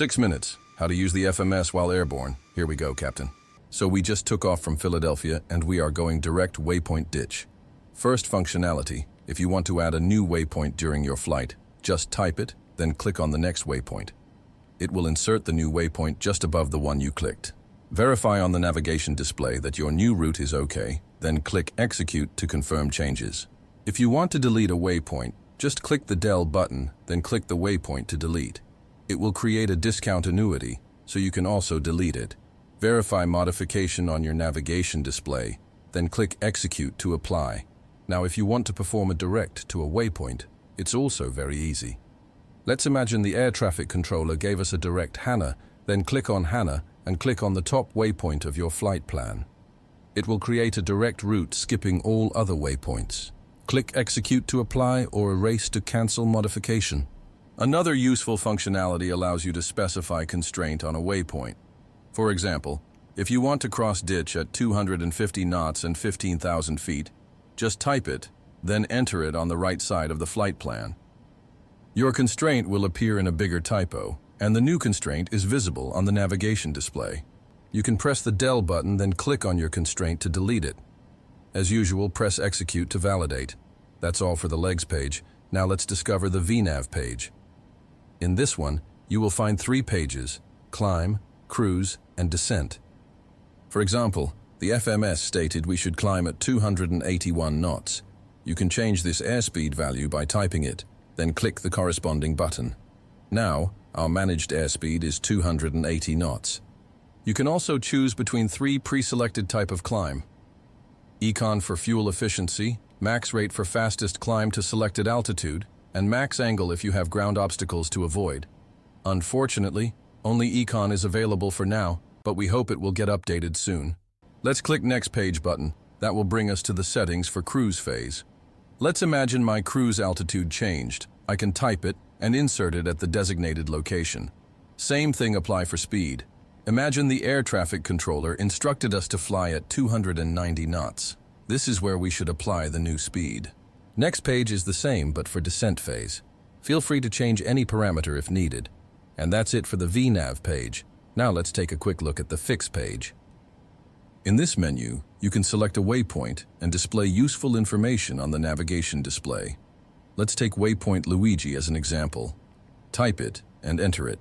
6 minutes. How to use the FMS while airborne. Here we go, Captain. So we just took off from Philadelphia and we are going direct Waypoint ditch. First functionality, if you want to add a new waypoint during your flight, just type it, then click on the next waypoint. It will insert the new waypoint just above the one you clicked. Verify on the navigation display that your new route is okay, then click Execute to confirm changes. If you want to delete a waypoint, just click the del button, then click the waypoint to delete. It will create a discount annuity, so you can also delete it. Verify modification on your navigation display, then click Execute to apply. Now if you want to perform a direct to a waypoint, it's also very easy. Let's imagine the air traffic controller gave us a direct HANA, then click on HANA and click on the top waypoint of your flight plan. It will create a direct route skipping all other waypoints. Click Execute to apply or erase to cancel modification. Another useful functionality allows you to specify constraint on a waypoint. For example, if you want to cross ditch at 250 knots and 15,000 feet, just type it, then enter it on the right side of the flight plan. Your constraint will appear in a bigger typo, and the new constraint is visible on the navigation display. You can press the del button, then click on your constraint to delete it. As usual, press Execute to validate. That's all for the legs page. Now let's discover the VNav page. In this one, you will find 3 pages: climb, cruise, and descent. For example, the FMS stated we should climb at 281 knots. You can change this airspeed value by typing it, then click the corresponding button. Now, our managed airspeed is 280 knots. You can also choose between 3 pre-selected type of climb. Econ for fuel efficiency, max rate for fastest climb to selected altitude, and max angle if you have ground obstacles to avoid. Unfortunately, only Econ is available for now, but we hope it will get updated soon. Let's click Next Page button. That will bring us to the settings for cruise phase. Let's imagine my cruise altitude changed. I can type it and insert it at the designated location. Same thing apply for speed. Imagine the air traffic controller instructed us to fly at 290 knots. This is where we should apply the new speed. Next page is the same, but for descent phase. Feel free to change any parameter if needed. And that's it for the VNav page. Now let's take a quick look at the Fix page. In this menu, you can select a waypoint and display useful information on the navigation display. Let's take waypoint Luigi as an example. Type it and enter it.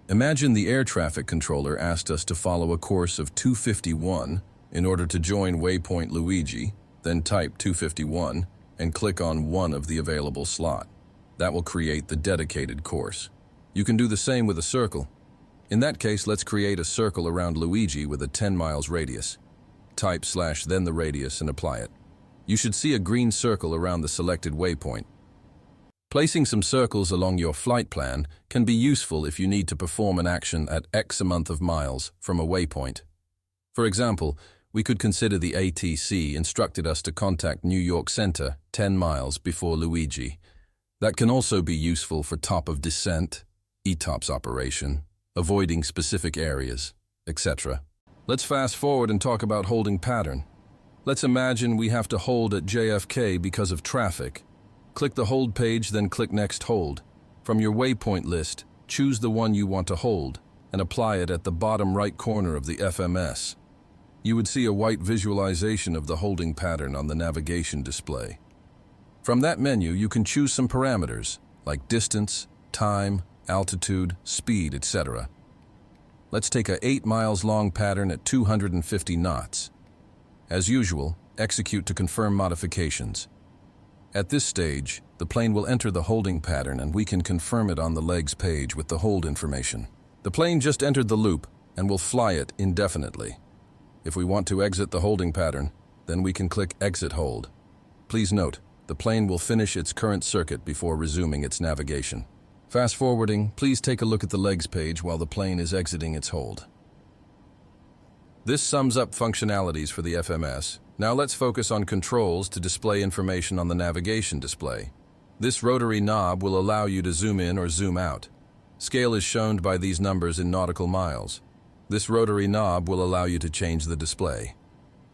Imagine the air traffic controller asked us to follow a course of 251 in order to join waypoint Luigi, then type 251 and click on one of the available slot. That will create the dedicated course. You can do the same with a circle. In that case, let's create a circle around Luigi with a 10 miles radius. Type / then the radius and apply it. You should see a green circle around the selected waypoint. Placing some circles along your flight plan can be useful if you need to perform an action at X amount of miles from a waypoint. For example, we could consider the ATC instructed us to contact New York Center 10 miles before Luigi. That can also be useful for top of descent, ETOPS operation, avoiding specific areas, etc. Let's fast forward and talk about holding pattern. Let's imagine we have to hold at JFK because of traffic. Click the hold page, then click Next Hold. From your waypoint list, choose the one you want to hold and apply it at the bottom right corner of the FMS. You would see a white visualization of the holding pattern on the navigation display. From that menu, you can choose some parameters like distance, time, altitude, speed, etc. Let's take a 8 miles long pattern at 250 knots. As usual, execute to confirm modifications. At this stage, the plane will enter the holding pattern and we can confirm it on the legs page with the hold information. The plane just entered the loop and will fly it indefinitely. If we want to exit the holding pattern, then we can click Exit Hold. Please note, the plane will finish its current circuit before resuming its navigation. Fast forwarding, please take a look at the legs page while the plane is exiting its hold. This sums up functionalities for the FMS. Now let's focus on controls to display information on the navigation display. This rotary knob will allow you to zoom in or zoom out. Scale is shown by these numbers in nautical miles. This rotary knob will allow you to change the display.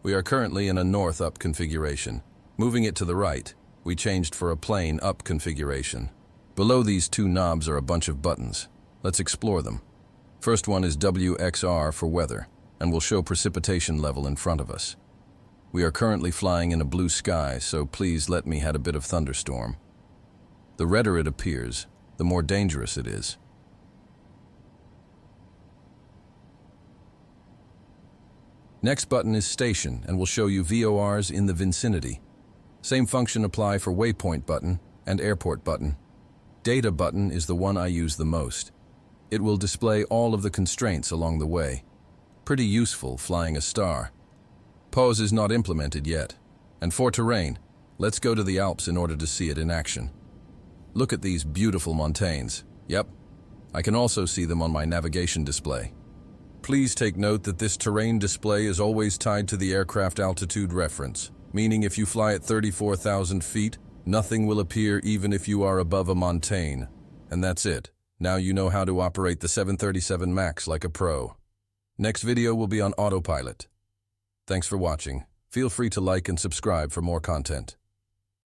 We are currently in a north-up configuration. Moving it to the right, we changed for a plane up configuration. Below these 2 knobs are a bunch of buttons. Let's explore them. First one is WXR for weather, and will show precipitation level in front of us. We are currently flying in a blue sky, so please let me had a bit of thunderstorm. The redder it appears, the more dangerous it is. Next button is Station and will show you VORs in the vicinity. Same function apply for Waypoint button and Airport button. Data button is the one I use the most. It will display all of the constraints along the way. Pretty useful flying a star. Pause is not implemented yet. And for terrain, let's go to the Alps in order to see it in action. Look at these beautiful mountains. Yep, I can also see them on my navigation display. Please take note that this terrain display is always tied to the aircraft altitude reference, meaning if you fly at 34,000 feet, nothing will appear even if you are above a mountain. And that's it. Now you know how to operate the 737 MAX like a pro. Next video will be on autopilot. Thanks for watching. Feel free to like and subscribe for more content.